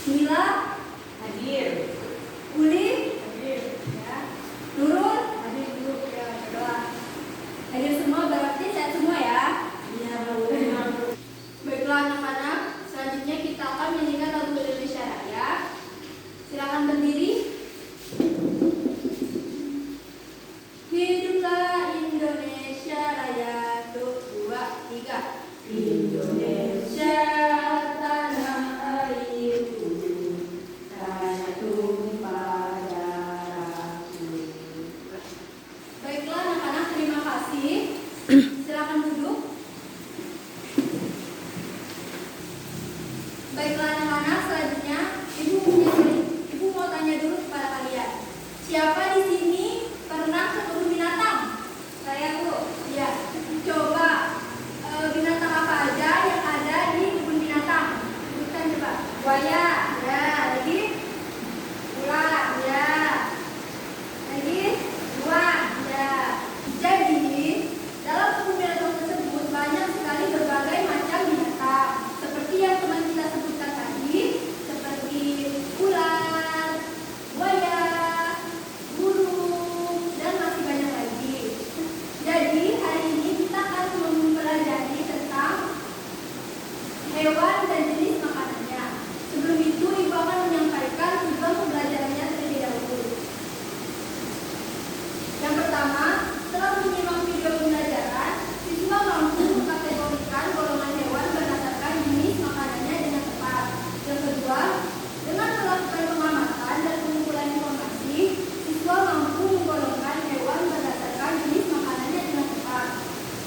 Mila, Hadir. Uli, Hadir. ya. Nurul, Hadir dulu ya. doa. Hadir semua berarti sehat semua ya. Iya, Baiklah anak-anak, selanjutnya kita akan menyanyikan lagu Indonesia Raya. Silakan berdiri. Hiduplah Indonesia Raya, 1, 2, 3. Indonesia tanah airku, tanah tumpah darahku. Baiklah anak-anak, terima kasih. Silakan duduk. Baiklah anak-anak, selanjutnya Ibu mau tanya dulu kepada kalian. Siapa di sini pernah ke kebun binatang? Saya, Bu. Ya. Coba binatang apa aja yang ada di kebun binatang? Sebutkan coba. Buaya, ya. Lagi? Ular, ya. Lagi? Beruang, ya. Jadi, dalam kebun binatang tersebut banyak sekali berbagai macam binatang. Seperti yang teman kita sebutkan tadi, seperti ular, buaya, burung, dan masih banyak lagi. Jadi hari ini kita akan mempelajari tentang hewan dan jenis makanannya. Sebelum itu, Ibu akan menyampaikan tujuan pembelajarannya terlebih dahulu. Yang pertama, setelah menyimak video pembelajaran, siswa mampu mengkategorikan golongan hewan berdasarkan jenis makanannya dengan tepat. Yang kedua, dengan melakukan pengamatan dan pengumpulan informasi, siswa mampu menggolongkan hewan berdasarkan jenis makanannya dengan tepat.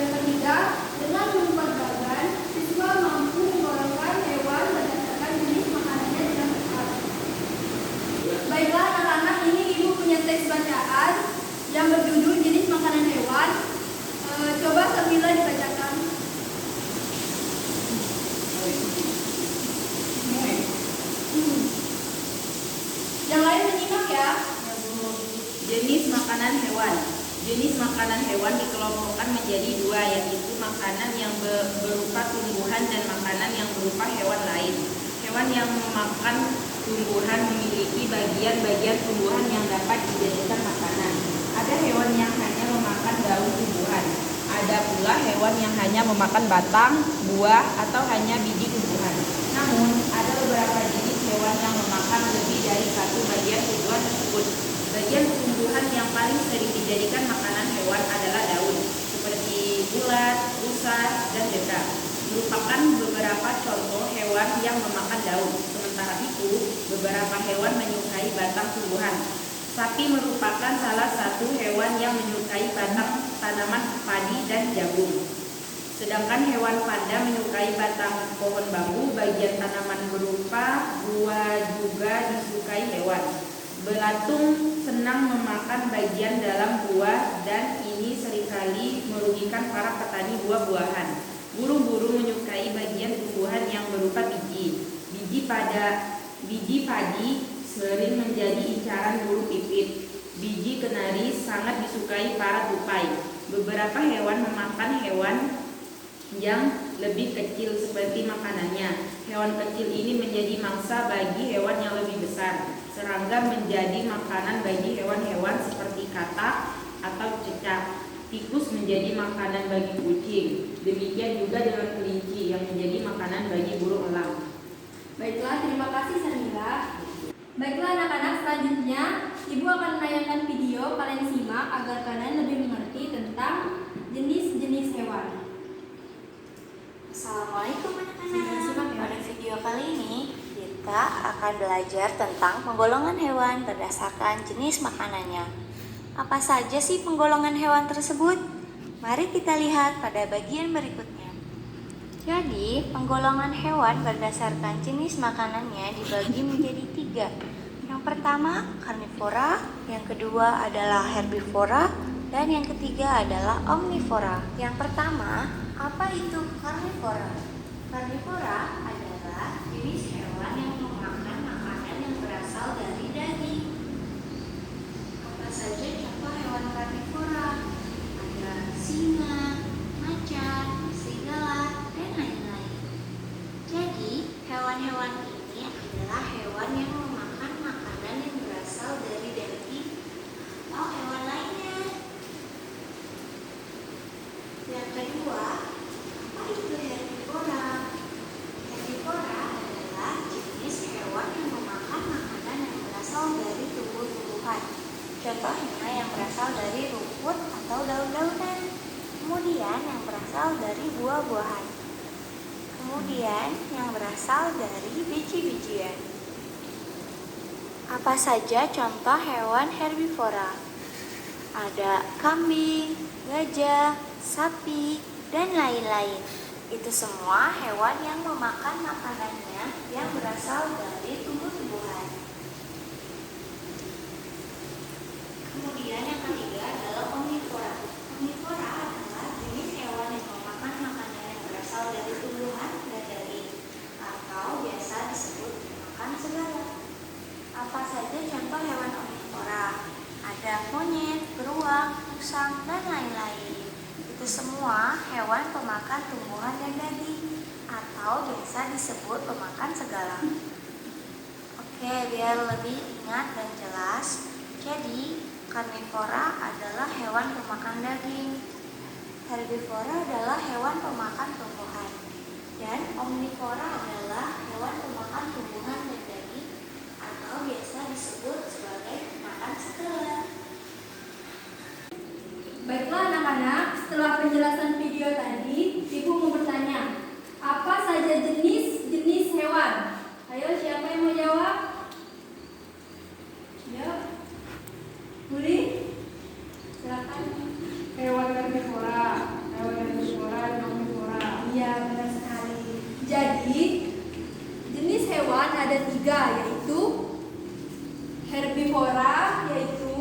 Yang ketiga, dengan membuat bagan, siswa mampu menggolongkan hewan berdasarkan jenis makanannya dengan tepat. Baiklah anak-anak, ini Ibu punya teks bacaan yang berjudul jenis makanan hewan. Coba Samila dibacakan. Yang lain menyimak ya. Jenis makanan hewan. Jenis makanan hewan dikelompokkan menjadi dua, yaitu makanan yang berupa tumbuhan dan makanan yang berupa hewan lain. Hewan yang memakan tumbuhan memiliki bagian-bagian tumbuhan yang dapat dijadikan makanan. Ada hewan yang hanya memakan daun tumbuhan. Ada pula hewan yang hanya memakan batang, buah, atau hanya biji tumbuhan. Namun, ada beberapa jenis hewan yang memakan lebih dari satu bagian tumbuhan tersebut. Bagian tumbuhan yang paling sering dijadikan makanan hewan adalah daun, seperti ulat, rusa, dan zebra. Merupakan beberapa contoh hewan yang memakan daun. Sementara itu, beberapa hewan menyukai batang tumbuhan. Sapi merupakan salah satu hewan yang menyukai batang tanaman padi dan jagung. Sedangkan hewan panda menyukai batang pohon bambu. Bagian tanaman berupa buah juga disukai hewan. Belatung senang memakan bagian dalam buah dan ini seringkali merugikan para petani buah-buahan. Burung-burung menyukai bagian tumbuhan yang berupa biji. Biji padi sering menjadi incaran burung pipit. Biji kenari sangat disukai para tupai. Beberapa hewan memakan hewan yang lebih kecil seperti makanannya. Hewan kecil ini menjadi mangsa bagi hewan yang lebih besar. Serangga menjadi makanan bagi hewan-hewan seperti katak atau cicak. Tikus menjadi makanan bagi kucing. Demikian juga dengan kelinci yang menjadi makanan bagi burung elang. Baiklah, terima kasih Samila. Baiklah anak-anak, selanjutnya Ibu akan menayangkan video. Kalian simak agar kalian lebih mengerti tentang jenis-jenis hewan. Assalamualaikum anak-anak. Pada video kali ini kita akan belajar tentang penggolongan hewan berdasarkan jenis makanannya. Apa saja sih penggolongan hewan tersebut? Mari kita lihat pada bagian berikutnya. Jadi, penggolongan hewan berdasarkan jenis makanannya dibagi menjadi 3. Yang pertama, karnivora, yang kedua adalah herbivora, dan yang ketiga adalah omnivora. Yang pertama, apa itu karnivora? Karnivora adalah jenis hewan yang memakan makanan yang berasal dari daging. Apa saja contoh hewan karnivora? Ada singa, macan, serigala, dan lain-lain. Jadi, hewan-hewan ini adalah adalah hewan yang memakan makanan yang berasal dari daging atau hewan lainnya. Yang kedua, apa itu herbivora? Herbivora adalah jenis hewan yang memakan makanan yang berasal dari tumbuh-tumbuhan. Contohnya yang berasal dari rumput atau daun-daunan. Kemudian yang berasal dari buah-buahan. Kemudian yang berasal dari biji-bijian. Apa saja contoh hewan herbivora? Ada kambing, gajah, sapi, dan lain-lain. Itu semua hewan yang memakan makanannya yang berasal dari tumbuh-tumbuhan. Kemudian yang ketiga adalah omnivora. Omnivora adalah jenis hewan yang memakan makanan yang berasal dari tumbuhan dan daging, atau biasa disebut makan segala. Apa saja contoh hewan omnivora? Ada monyet, beruang, musang, dan lain-lain. Itu semua hewan pemakan tumbuhan dan daging, atau biasa disebut pemakan segala. Oke, biar lebih ingat dan jelas. Jadi, karnivora adalah hewan pemakan daging, herbivora adalah hewan pemakan tumbuhan, dan omnivora adalah hewan pemakan tumbuhan dan daging, atau biasa disebut sebagai pemakan segala. Baiklah anak-anak, setelah penjelasan video tadi, Ibu mau bertanya, apa saja jenis hewan? Ayo, siapa yang mau jawab? Ya, Budi, silakan. Hewan herbivora dan omnivora. Iya, benar sekali. Jadi, jenis hewan ada 3, yaitu herbivora, yaitu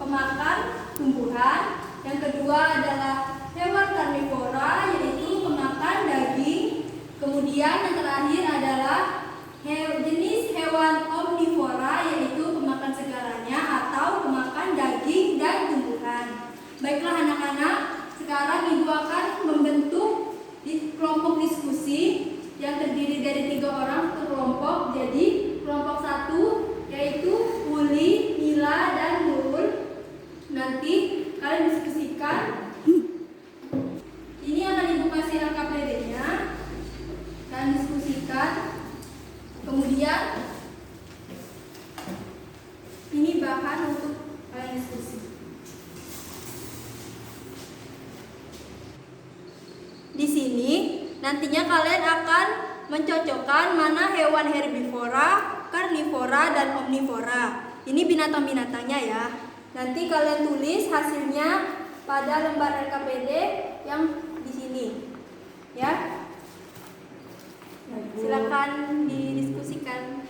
pemakan tumbuhan. Yang kedua adalah hewan karnivora, yaitu pemakan daging. Kemudian yang terakhir adalah jenis hewan omnivora, yaitu pemakan segalanya atau pemakan daging dan tumbuhan. Baiklah anak-anak, sekarang Ibu akan membentuk kelompok diskusi yang terdiri dari 3 orang per kelompok. Jadi kelompok 1 yaitu Uli, Mila, dan Nurul. Nanti kalian diskusikan. Ini akan Ibu kasih LKPD-nya. Kalian diskusikan. Kemudian ini bahan untuk kalian diskusi. Di sini nantinya kalian akan mencocokkan mana hewan herbivora, karnivora, dan omnivora. Ini binatang-binatangnya ya. Nanti kalian tulis hasilnya pada lembar LKPD yang di sini. Ya. Silakan didiskusikan.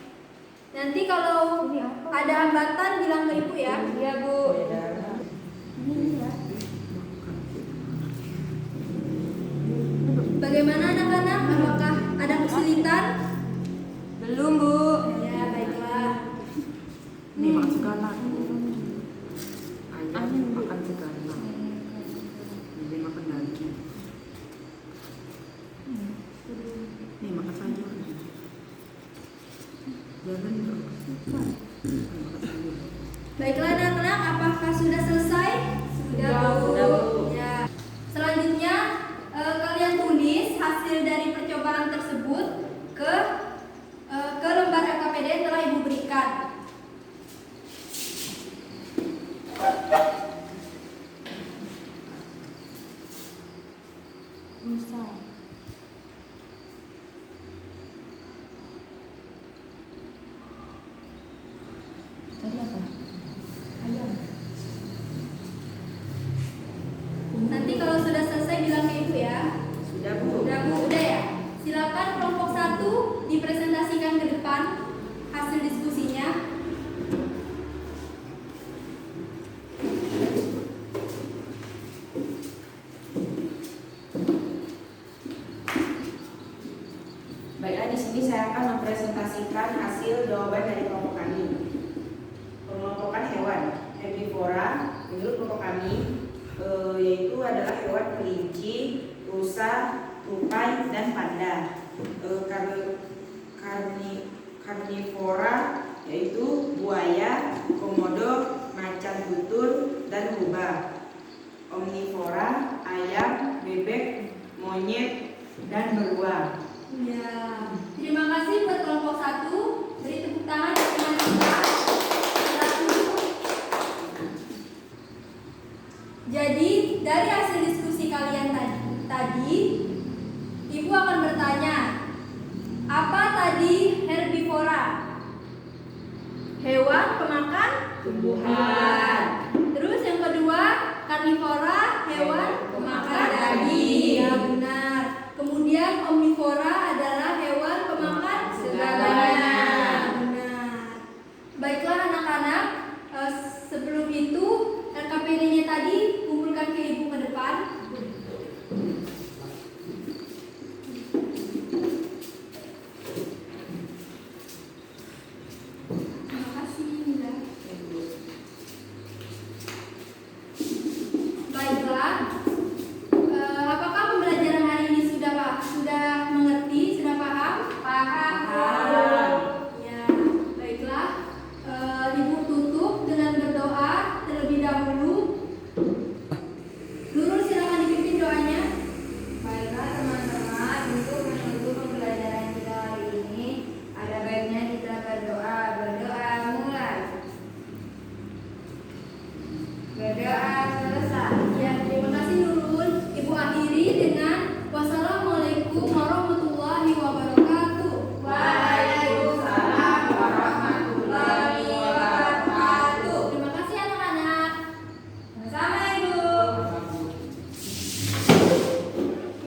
Nanti kalau ada hambatan bilang ke Ibu ya. Iya, Bu. Bagaimana anak-anak? Apakah ada kesulitan? Belum, Bu. Ya, baiklah. Ini makan segala. Ayam makan segala. Ini makan daging. Ini makan sayur. Jangan juga makan sayur. Baiklah anak-anak, apakah sudah selesai? Sudah, Bu. Ya. Selanjutnya kalian tulis hasil dari percobaan tersebut ke lembar LKPD yang telah Ibu berikan. Nanti kalau sudah selesai bilang ke Ibu ya. Sudah, Bu. Udah Bu, udah ya. Silakan kelompok 1 dipresentasikan ke depan hasil diskusinya. Baiklah, di sini saya akan mempresentasikan hasil jawaban dari kelompok kami. Pengelompokan hewan herbivora menurut kelompok kami yaitu adalah hewan kelinci, rusa, tupai, dan panda. karnivora, yaitu buaya, komodo, macan tutul, dan rubah. Omnivora, ayam, bebek, monyet, dan beruang. Ya, terima kasih buat kelompok 1. Beri tepuk tangan untuk teman kita. Jadi, dari hasil diskusi kalian tadi, Ibu akan bertanya, apa tadi herbivora? Hewan pemakan tumbuhan. Terus yang kedua, karnivora, hewan pemakan daging. Ya, benar. Kemudian omnivora adalah hewan pemakan segalanya. Benar. Baiklah anak-anak, sebelum itu RKPD-nya tadi kumpulkan ke Ibu ke depan. Terima kasih, Mila. Baiklah, apakah pembelajaran hari ini sudah mengerti, sudah paham? Paham. Ya, baiklah. Ibu tutup dengan berdoa terlebih dahulu. Nurul, silakan dipimpin doanya. Baiklah teman-teman, untuk menutup pembelajaran kita hari ini, ada baiknya kita berdoa. Berdoa mulai. Berdoa